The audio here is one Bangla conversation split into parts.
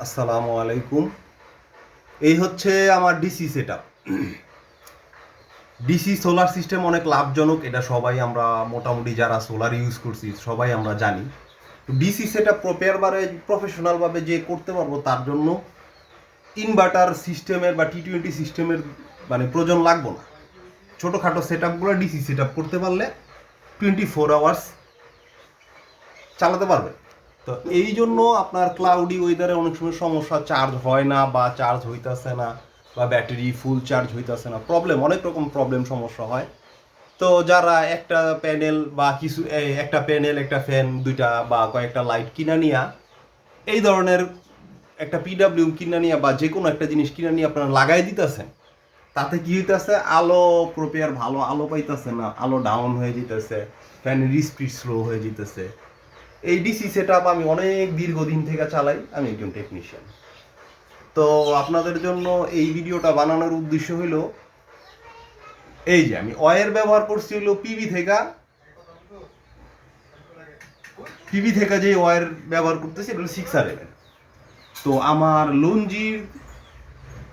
আসসালামু আলাইকুম। এই হচ্ছে আমার DC setup. DC solar system অনেক লাভজনক, এটা সবাই আমরা মোটামুটি যারা সোলার ইউজ করছি সবাই আমরা জানি। ডিসি সেটআপ প্রফেশনালভাবে যে করতে পারবো তার জন্য ইনভার্টার সিস্টেমের বা T20 সিস্টেমের প্রয়োজন লাগবো না। ছোটোখাটো সেটআপগুলো ডিসি সেটআপ করতে পারলে 24 আওয়ার্স চালাতে পারবে। তো এই জন্য আপনার ক্লাউডি ওয়েদারে অনেক সময় সমস্যা, চার্জ হয় না বা চার্জ হইতেছে না বা ব্যাটারি ফুল চার্জ হইতেছে না, অনেক রকম প্রবলেম সমস্যা হয়। তো যারা একটা প্যানেল বা একটা প্যানেল, একটা ফ্যান, দুইটা বা কয়েকটা লাইট কিনা নিয়া এই ধরনের একটা পিডাব্লিউ কিনা নিয়া বা যে কোনো একটা জিনিস কিনা নিয়ে আপনারা লাগাই দিতেছেন, তাতে কি হইতেছে, আলো প্রপেয়ার ভালো আলো পাইতেছে না, আলো ডাউন হয়ে যেতেছে, ফ্যানের স্পিড স্লো হয়ে যেতেছে। এই ডিসি সেটআপ আমি অনেক দীর্ঘদিন থেকে চালাই, আমি একজন টেকনিশিয়ান। তো আপনাদের জন্য এই ভিডিওটা বানানোর উদ্দেশ্য হইল, এই যে আমি ওয়্যার ব্যবহার করছি হইলো পিভি থেকে যে ওয়্যার ব্যবহার করতেছি এটা হলো 6R11। তো আমার লুঞ্জির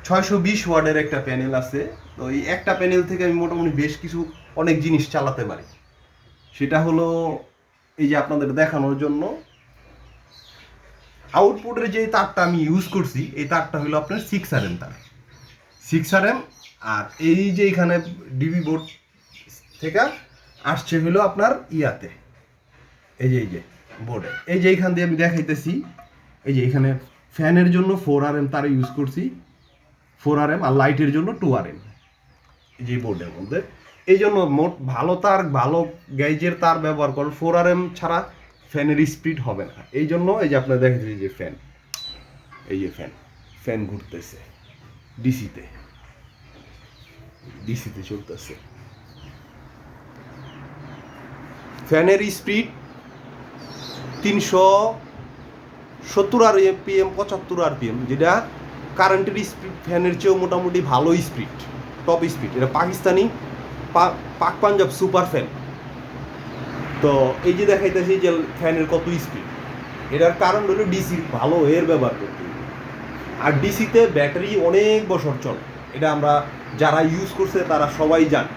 620 ওয়াটের একটা প্যানেল আছে। তো এই একটা প্যানেল থেকে আমি মোটামুটি বেশ কিছু অনেক জিনিস চালাতে পারি। সেটা হলো এই যে আপনাদের দেখানোর জন্য আউটপুটের যে তারটা আমি ইউজ করছি, এই তারটা হলো আপনার 6RM তার, 6RM। আর এই যে এখানে ডিবি বোর্ড থেকে আসছে হলো আপনার ইয়াতে, এই যে বোর্ডে, এই যে এইখান দিয়ে আমি দেখাইতেছি, এই যে এখানে ফ্যানের জন্য 4RM তার ইউজ করছি, 4RM, আর লাইটের জন্য 2RM, এই যে বোর্ডের মধ্যে। এই জন্য মোট ভালো তার, ভালো গ্যাজের তার ব্যবহার করেন, 4RM ছাড়া ফ্যানের স্পিড হবে না। এই জন্য এই যে আপনার দেখেন যে ফ্যান, এই যে ফ্যান ঘুরতেছে ডিসিতে, চলতেছে। ফ্যানের স্পিড 370 RPM, 75 RPM, যেটা কারেন্টের স্পিড ফ্যানের চেয়েও মোটামুটি ভালো স্পিড, টপ স্পিড। এটা পাকিস্তানি পাক পাঞ্জাব সুপার ফ্যান। তো এই যে দেখাইতেছি যে ফ্যানের কত স্পিড, এটার কারণ হলো ডিসির ভালো এর ব্যবহার করতে। আর ডিসিতে ব্যাটারি অনেক বছর চলে, এটা আমরা যারা ইউজ করছে তারা সবাই জানে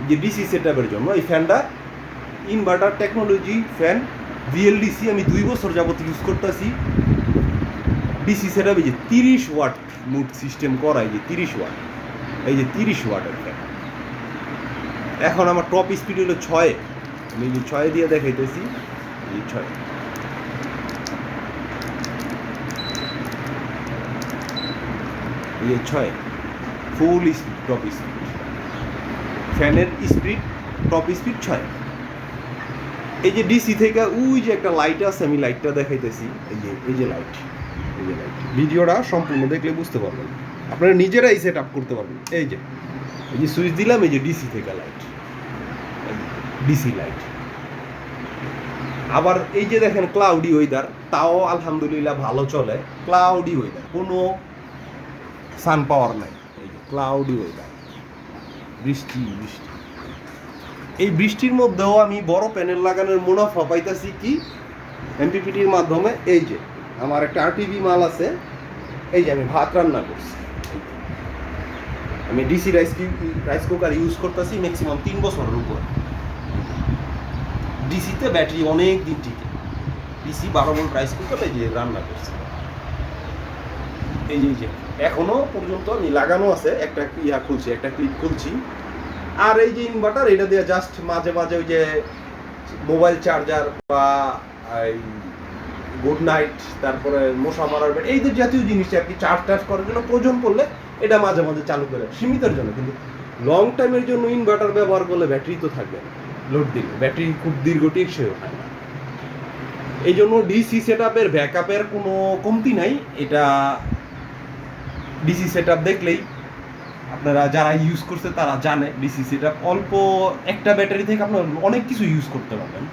যে ডিসি সেটআপের জন্য এই ফ্যানটা ইনভার্টার টেকনোলজি ফ্যান VLDC আমি 2 বছর যাবত ইউজ করতেছি। ডিসি সেটআপে যে 30 ওয়াট মুড সিস্টেম করা, এই যে 30 ওয়াট, এই যে 30 ওয়াটের ফ্যান। এখন আমার টপ স্পিড হলো 6, আমি যে 6 দিয়ে দেখাইতেছি, এই 6, এই যে 6 ফুল স্পিড, টপ স্পিড ফ্যানের স্পিড, টপ স্পিড 6। এই যে ডিসি থেকে ওই যে একটা লাইট আছে, আমি লাইটটা দেখাইতেছি, এই যে লাইট, ভিডিওটা সম্পূর্ণ দেখলে বুঝতে পারবেন, আপনারা নিজেরাই সেট আপ করতে পারবেন। এই যে সুইচ দিলাম, এই যে ডিসি থেকে লাইট, ডিসি লাইট। আবার এই যে দেখেন ক্লাউডি ওয়েদার, তাও আলহামদুলিল্লাহ ভালো চলে। ক্লাউডি ওয়েদার, কোনো সান পাওয়ার নাই, এই যে ক্লাউডি ওয়েদার, বৃষ্টি। এই বৃষ্টির মধ্যেও আমি বড় প্যানেল লাগানোর মুনাফা পাইতেছি কি, MPPTর মাধ্যমে। এই যে আমার একটা RTV মাল আছে, এই যে আমি ভাত রান্না করছি, আমি ডিসি রাইস কুকার ইউজ করতেছি ম্যাক্সিমাম 3 বছরের উপর। ডিসিতে ব্যাটারি অনেক দিন টিকে, ডিসি 12 ভোল্ট রাইস কুকার, এই যে রান্না করছি, এই যে এখনো পর্যন্ত আমি লাগানো আছে, একটা খুলছি, একটা ক্লিপ খুলছি। আর এই যে ইনভার্টার, এটা দিয়ে জাস্ট মাঝে মাঝে ওই যে মোবাইল চার্জার বা গুড নাইট, তারপরে মশা মারার এই যে জাতীয় জিনিস আর কি চার্জ করার জন্য প্রয়োজন পড়লে এটা মাঝে মাঝে চালু করে, সীমিতের জন্য। কিন্তু লং টাইমের জন্য ইনভার্টার ব্যবহার করলে ব্যাটারি তো থাকবে না, লোড দিলে ব্যাটারি খুব দীর্ঘ টেকসই হয় না। এই জন্য ডিসি সেটআপের ব্যাকআপের কোনো কমতি নাই। এটা ডিসি সেটআপ দেখলেই আপনারা যারা ইউজ করছে তারা জানে, ডিসি সেটআপ অল্প একটা ব্যাটারি থেকে আপনার অনেক কিছু ইউজ করতে পারবেন।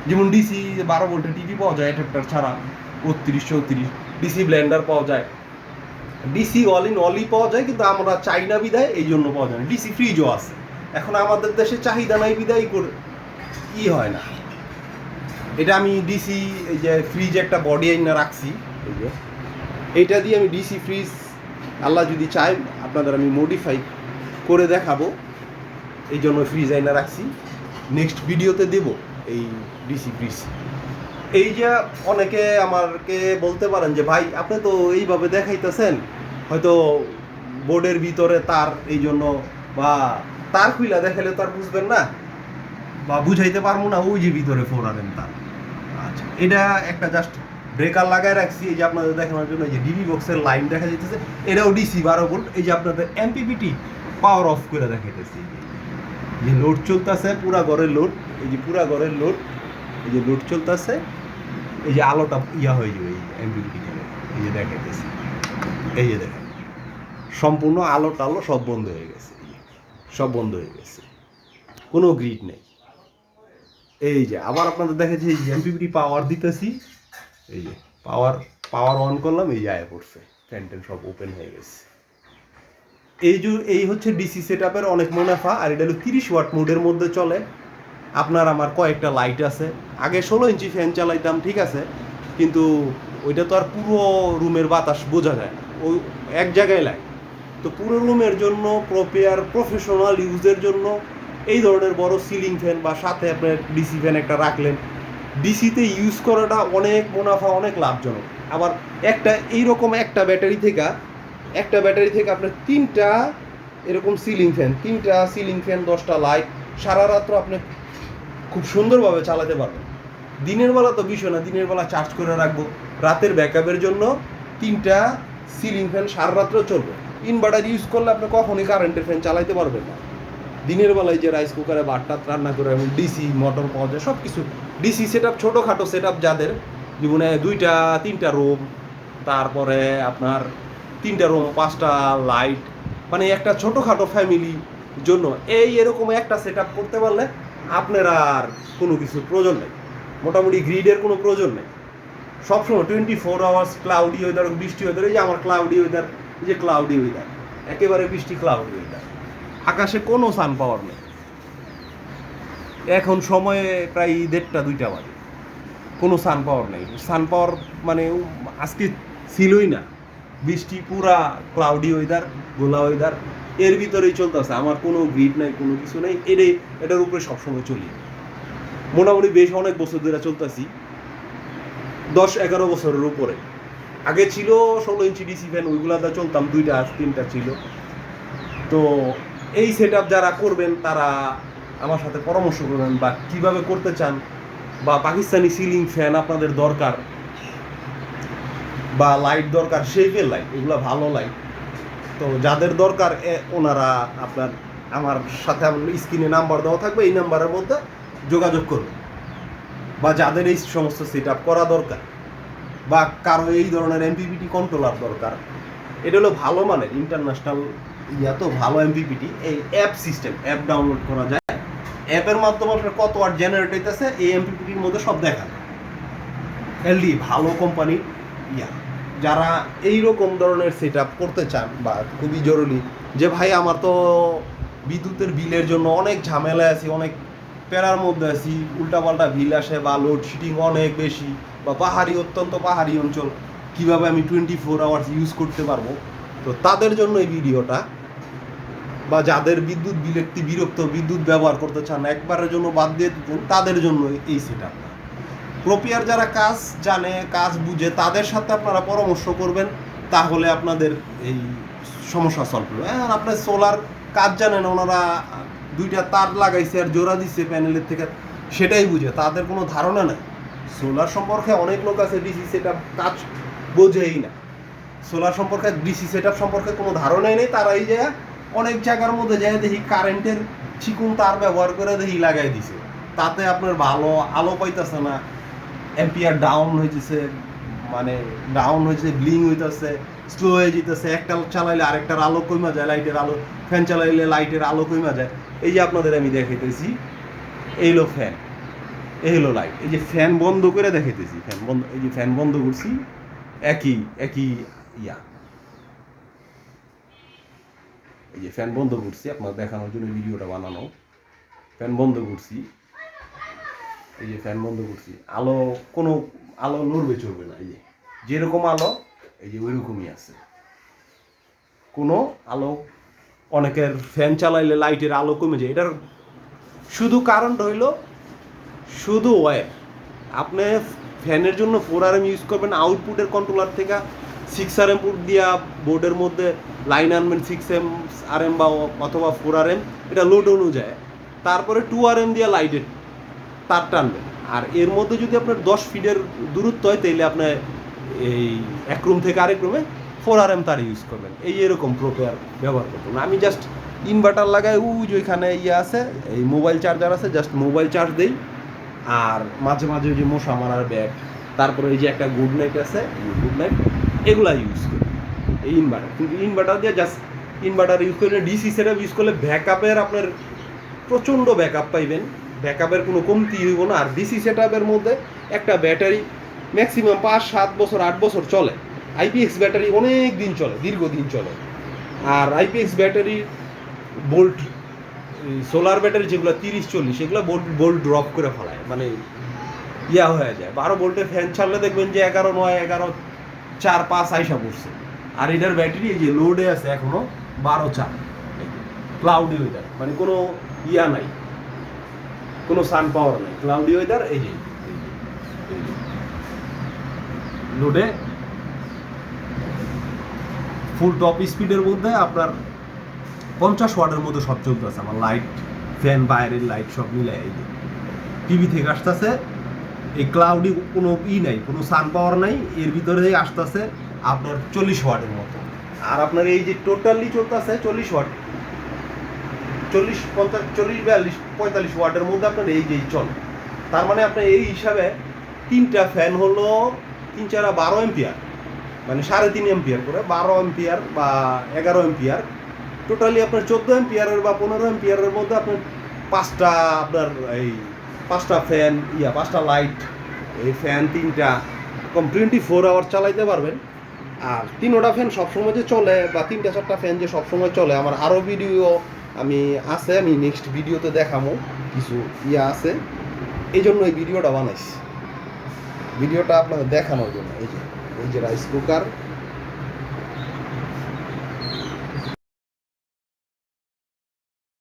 যেমন ডিসি 12 ভোল্টের টিভি পাওয়া যায় অ্যাডাপ্টার ছাড়া, 32, 34, ডিসি ব্লেন্ডার পাওয়া যায়, ডিসি অল ইন অলই পাওয়া যায়, কিন্তু আমরা চাই না বিদায় এই জন্য পাওয়া যায় না। ডিসি ফ্রিজও আছে, এখন আমাদের দেশে চাহিদা নাই বিদায় করে হয় না। এটা আমি ডিসি এই যে ফ্রিজ একটা বডি আইনা রাখছি, এই যে এইটা দিয়ে আমি ডিসি ফ্রিজ আল্লাহ যদি চায় আপনাদের আমি মডিফাই করে দেখাবো, এই জন্য ফ্রিজ আইনা রাখছি, নেক্সট ভিডিওতে দেব এই ডিসি ফ্রিজ। এই যে অনেকে আমাকে বলতে পারেন যে ভাই আপনি তো এইভাবে দেখাইতেছেন, হয়তো বোর্ডের ভিতরে তার, এই জন্য বা তার খুইলা দেখালে তো আর বুঝবেন না বা বুঝাইতে পারবো না, ওই যে ভিতরে ফোরারেন তার। আচ্ছা, এটা একটা জাস্ট ব্রেকার লাগায় রাখছি, এই যে আপনাদের দেখানোর জন্য যে ডিবি বক্সের লাইন দেখা যাইতেছে, এটাও ডিসি 12 ভোল্ট। এই যে আপনাদের এমপিপিটি পাওয়ার অফ করে দেখাইতেছি, যে লোড চলতেছে পুরা ঘরের লোড, এই যে পুরা ঘরের লোড, এই যে লোড চলতেছে, এই যে আলোটা ইয়া হয়ে যাবে, এই এমপিপিটি এই যে দেখাইতেছি, এই যে দেখেন সম্পূর্ণ আলো টালো সব বন্ধ হয়ে গেছে, সব বন্ধ হয়ে গেছে, কোনো গ্রিড নেই। এই যে আবার আপনাদের দেখাচ্ছি এই যে এমপিপিটি পাওয়ার দিতেছি, এই যে পাওয়ার অন করলাম, এই যে আয় পড়ছে, ফ্যান ট্যান সব ওপেন হয়ে গেছে। এই হচ্ছে ডিসি সেট আপের অনেক মুনাফা। আর এটা হলো 30 ওয়াট মোডের মধ্যে চলে। আপনার আমার কয়েকটা লাইট আছে, আগে 16 ইঞ্চি ফ্যান চালাইতাম, ঠিক আছে, কিন্তু ওইটা তো আর পুরো রুমের বাতাস বোঝা যায় না, ওই এক জায়গায় লাইট। তো পুরো রুমের জন্য প্রফেশনাল ইউজের জন্য এই ধরনের বড় সিলিং ফ্যান বা সাথে আপনার ডিসি ফ্যান একটা রাখলেন, ডিসিতে ইউজ করাটা অনেক মুনাফা, অনেক লাভজনক। আবার এইরকম একটা ব্যাটারি থেকে আপনার 3টা এরকম সিলিং ফ্যান 10টা লাইট সারা রাত্র আপনি খুব সুন্দরভাবে চালাতে পারবেন। দিনের বেলা তো বিষয় না, দিনের বেলা চার্জ করে রাখবো, রাতের ব্যাকআপের জন্য 3টা সিলিং ফ্যান সারা রাত্র চলবে। ইনভার্টার ইউজ করলে আপনি কখনই কারেন্টের ফ্যান চালাইতে পারবেন না। দিনের বেলায় যে রাইস কুকারে ভাত রান্না করে এবং ডিসি মোটর পাওয়া যায়, সব কিছু ডিসি সেট আপ, ছোটোখাটো সেট আপ যাদের জীবনে 2-3টা রুম, তারপরে আপনার 3টা রুম, 5টা লাইট, মানে একটা ছোটোখাটো ফ্যামিলির জন্য এরকম একটা সেট আপ করতে পারলে আপনার আর কোনো কিছুর প্রয়োজন নেই, মোটামুটি গ্রিডের কোনো প্রয়োজন নেই। সবসময় 24 আওয়ার্স ক্লাউডি ওয়েদার, বৃষ্টি ওয়েদার, এই যে আমার ক্লাউডি ওয়েদার, এই যে ক্লাউডি ওয়েদার, একেবারে বৃষ্টি ক্লাউডি ওয়েদার, আকাশে কোনো সান পাওয়ার নেই। এখন সময়ে প্রায় 1:30-2টা বাজে, কোনো সান পাওয়ার নেই। সান পাওয়ার মানে আজকে ছিলই না, বৃষ্টি, পুরা ক্লাউডি ওয়েদার, গোলা ওয়েদার, এর ভিতরেই চলতেছে। আমার কোনো গ্রিড নাই, কোনো কিছু নেই, এটার উপরে সবসময় চলি। মোটামুটি বেশ অনেক বছর ধরে চলতেছি, 10-11 বছরের উপরে। আগে ছিল 16 ইঞ্চি ডিসি ফ্যান, ওইগুলাতে চলতাম, 2-3টা ছিল। তো এই সেট আপ যারা করবেন তারা আমার সাথে পরামর্শ করবেন, বা কিভাবে করতে চান, বা পাকিস্তানি সিলিং ফ্যান আপনাদের দরকার, বা লাইট দরকার, শেপের লাইট, এগুলো ভালো লাইট। তো যাদের দরকার ওনারা আমার সাথে স্ক্রিনে নাম্বার দেওয়া থাকবে, এই নাম্বারের মধ্যে যোগাযোগ করবেন। বা যাদের এই সমস্ত সেট আপ করা দরকার, বা কারো এই ধরনের এমপিপিটি কন্ট্রোলার দরকার, এটা হলো ভালো মানের ইন্টারন্যাশনাল তো ভালো এমপিপিটি, এই অ্যাপ ডাউনলোড করা যায়, অ্যাপের মাধ্যমে আপনার কত ওয়াট জেনারেট হইতেছে এই এমপিপিটির মধ্যে সব দেখা যায়। এলডি ভালো কোম্পানির যারা এইরকম ধরনের সেট আপ করতে চান, বা খুবই জরুরি যে ভাই আমার তো বিদ্যুতের বিলের জন্য অনেক ঝামেলা আছি, অনেক প্যারার মধ্যে আছি, উল্টাপাল্টা বিল আসে, বা লোডশেডিং অনেক বেশি, বা অত্যন্ত পাহাড়ি অঞ্চল, কিভাবে আমি 24 আওয়ার্স ইউজ করতে পারবো, তো তাদের জন্য এই ভিডিওটা। বা যাদের বিদ্যুৎ বিরক্তি বিদ্যুৎ ব্যবহার করতে চান, একবারের জন্য বাদ দিয়ে দিতেন, তাদের জন্য এই সেট আপটা। প্রপিয়ার যারা কাজ জানে, কাজ বুঝে, তাদের সাথে আপনারা পরামর্শ করবেন, তাহলে আপনাদের এই সমস্যা সলভ হবে। হ্যাঁ, আপনার সোলার কাজ জানেন, ওনারা 2টা তার লাগাইছে আর জোড়া দিচ্ছে প্যানেলের থেকে, সেটাই বুঝে, তাদের কোনো ধারণা নেই। সোলার সম্পর্কে অনেক লোক আছে ডিসি সেট আপ কাজ বোঝেই না, সোলার সম্পর্কে, ডিসি সেট আপ সম্পর্কে কোনো ধারণাই নেই। তারা এই জায়গায় অনেক জায়গার মধ্যে যায় দেখি কারেন্টের চিকুন তার ব্যবহার করে দেখি লাগাই দিছে, তাতে আপনার ভালো আলো পাইতেছে না, এম্পিয়ার ডাউন হইতেছে, মানে ডাউন হয়েছে, ব্লিং হইতেছে, স্লো হয়ে যেতেছে, একটা চালাইলে আরেকটার আলো কমা যায়, লাইটের আলো, ফ্যান চালাইলে লাইটের আলো কমা যায়। এই যে আপনাদের আমি দেখাইতেছি, এই হলো ফ্যান, এই হলো লাইট, এই যে ফ্যান বন্ধ করে দেখাইতেছি, ফ্যান বন্ধ, এই যে ফ্যান বন্ধ করছি, একই এই যে ফ্যান বন্ধ করছি, আপনার দেখানোর জন্য ভিডিওটা বানানো। ফ্যান বন্ধ করছি, এই যে ফ্যান বন্ধ করছি, কোনো আলো নড়বে চলবে না, এই যে যেরকম আলো এই যে ওইরকমই আছে, কোনো আলো, অনেকের ফ্যান চালাইলে লাইটের আলো কমে যায়। এটার শুধু কারণটা হইল শুধু ওয়্যার। আপনি ফ্যানের জন্য 4RM ইউজ করবেন, আউটপুটের কন্ট্রোলার থেকে 6RM পুট দিয়া বোর্ডের মধ্যে লাইন আনবেন 6RM বা অথবা 4RM, এটা লোড অনুযায়ী। তারপরে 2RM দিয়ে লাইটের তার টানবেন। আর এর মধ্যে যদি আপনার 10 ফিটের দূরত্ব হয় তাইলে আপনি এই এক রুম থেকে আরেক রুমে 4RM তার ইউজ করবেন। এই এরকম প্রপেয়ার ব্যবহার করবেন। আমি জাস্ট ইনভার্টার লাগাই, যে ওইখানে ইয়ে আছে, এই মোবাইল চার্জার আছে, জাস্ট মোবাইল চার্জ দেই। আর মাঝে মাঝে ওই যে মশা মারার ব্যাগ, তারপরে এই যে একটা গুড নাইট আছে, গুড নাইট, এগুলা ইউজ করি এই ইনভার্টার। কিন্তু ইনভার্টার দিয়ে জাস্ট ইনভার্টার ইউজ করলে, ডিসি সেটআপ ইউজ করলে ব্যাকআপের আপনার প্রচণ্ড ব্যাকআপ পাইবেন, ব্যাকআপের কোনো কমতি হইব না। আর ডিসি সেটআপের মধ্যে একটা ব্যাটারি ম্যাক্সিমাম 5-7 বছর 8 বছর চলে। আইপিএক্স ব্যাটারি অনেক দিন চলে, দীর্ঘদিন চলে। আর আইপিএক্স ব্যাটারি বোল্ট, সোলার ব্যাটারি যেগুলো 30-40, সেগুলো বোল্ট ড্রপ করে ফেলায়, মানে ইয়া হয়ে যায়। 12 ভোল্টের ফ্যান ছাড়লে দেখবেন যে 11-9, 11-4-5 আইসা পড়ছে। আর এটার ব্যাটারি এই যে লোডে আছে এখনো 12-4, ক্লাউডি ওয়েদার, মানে কোনো ইয়া নাই, কোনো সান পাওয়ার নাই, ক্লাউডি ওয়েদার। এই যে লোডে ফুল টপ স্পিডের মধ্যে আপনার 50 ওয়াটের মধ্যে সব চলতেছে আমার লাইট, ফ্যান, বাইরের লাইট সব মিলে। এই যে টিভি থেকে আসতেছে, এই ক্লাউডি কোনো নাই, কোনো সান পাওয়ার নাই, এর ভিতরে আসতেছে আপনার 40 ওয়াটের মতো। আর আপনার এই যে টোটালি চলতেছে 40 ওয়াট, 40-50-40-42-45 ওয়াটের মধ্যে আপনার এই যে চলে। তার মানে আপনার এই হিসাবে 3টা ফ্যান হলো 3-4-12 এম্পিয়ার, মানে 3.5 এম্পিয়ার করে, 12 এম্পিয়ার বা 11 এম্পিয়ার, টোটালি আপনার 14 এম্পিয়ারের বা 15 এম্পিয়ারের মধ্যে আপনার 5টা আপনার এই 5টা ফ্যান, 5টা লাইট, এই ফ্যান 3টা কম 24 আওয়ার চালাইতে পারবেন। আর 3টা ফ্যান সবসময় যে চলে, বা 3-4টা ফ্যান যে সবসময় চলে, আমার আরও ভিডিও আমি আছে, আমি নেক্সট ভিডিওতে দেখাবো, কিছু আছে, এই জন্য এই ভিডিওটা বানাইছি, ভিডিওটা আপনাদের দেখানোর জন্য। এই যে রাইস কুকার,